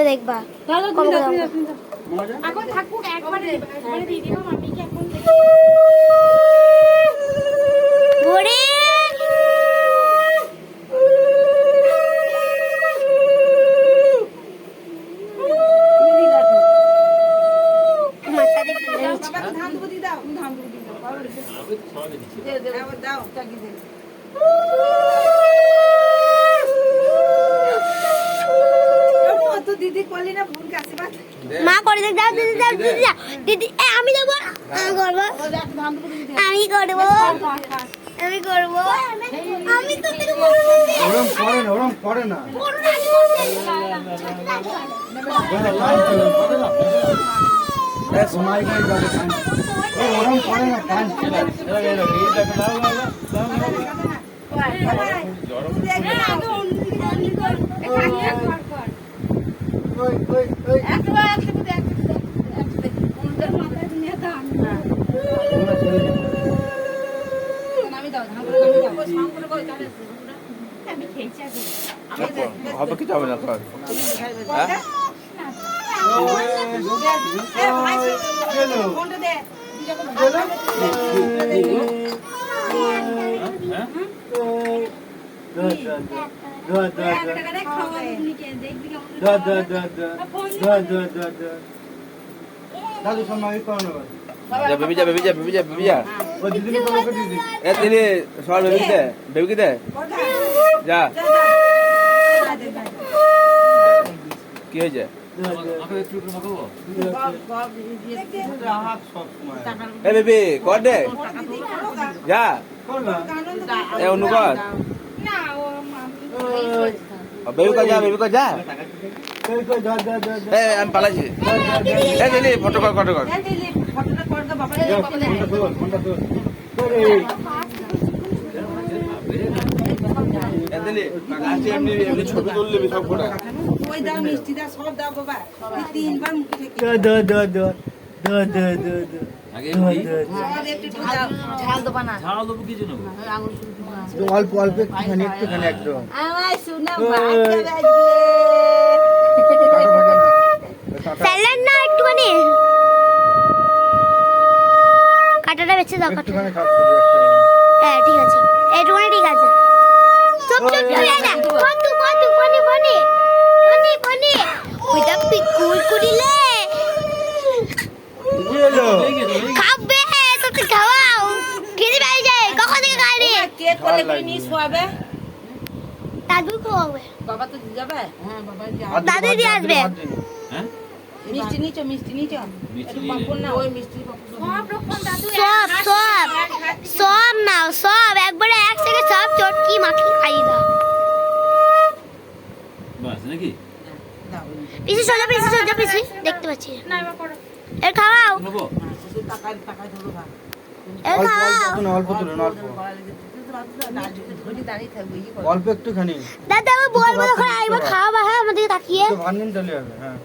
দেখবা এখন থাকুক একবারে দিয়ে দিও মামিকে এখন ওরে মাথা দেখে বাবা ধান দুধ দাও ধান দুধ দাও বাবা দে দে দাও চাকি দে দিদি কলি না ভুল কাছে বাত মা করে দেখ দাও দিদি দাও দিদি দাও দিদি আমি দেব আমি করব আমি করব আমি করব আমি তো তোকে ওরম করে না এ সোনাই গাই যাবে ওরম করে না কান চলে গেল এইটা দাও ওই ওই ওই একবার দেখ ওদের মাথায় নিয়ে দাও আমি দাও ধান করে দাও সামনে কই চলে আমি খেয়েছি আগে হবে কি যাবে না তো হ্যাঁ ফোনটা দে দাদু সম্মানিত করো যা বেবি যা বেবি যা বেবি যা বেবি যা ওই দিদি কল করে দিদি এ দিদি সর বেবি কে দে যা কি হয়েছে এ বেবি কর দে যা এ অন্য কর বেবি কর যা এ আমি পালাইছি এ দিদি ফটো কর এমনি ছবি তুললে সব ফটো ওই দাও মিষ্টি দাও সব দাও বাবা তিনবার মুখে থেকে আগে ঝাল দেবা না ঝাল দেবো কি জন্য অল্প অল্প একটুখানি একদম আমার শোনা স্যালাড না একটুখানি কাটাটা বেঁচে দাও একটুখানি খাচ্ছি হ্যাঁ ঠিক আছে এইটুখানি ঠিক আছে চুপ না বনি ওইটা পিকুল করিলে খাবে তোকে খাওয়াও খেতে পাই যায় কখন থেকে খাইনি কেক করে কিনি শোয়াবে দাদু খাওয়াবে বাবা তো যাবে হ্যাঁ বাবা যাবে দাদু দিয়ে আসবে হ্যাঁ মিষ্টি নিচো একটু পাপন না ওই মিষ্টি পাপন সব রকম দাদু সব নাও সব একবারে একসাথে সব চটকি মাখি খাই দাও বাস নাকি পিসি সোজা পিসি দেখতে পাচ্ছি না এবার করো এর খাওয়াও নেবো টাকা ধরো ভাই এর খাওয়াও অল্প তুলুন অল্প একটুখানি দাদা আমি বলবো যখন আইবা খাওয়াবা হ্যাঁ আমাদের তাকিয়ে ভান্নিন চলে যাবে হ্যাঁ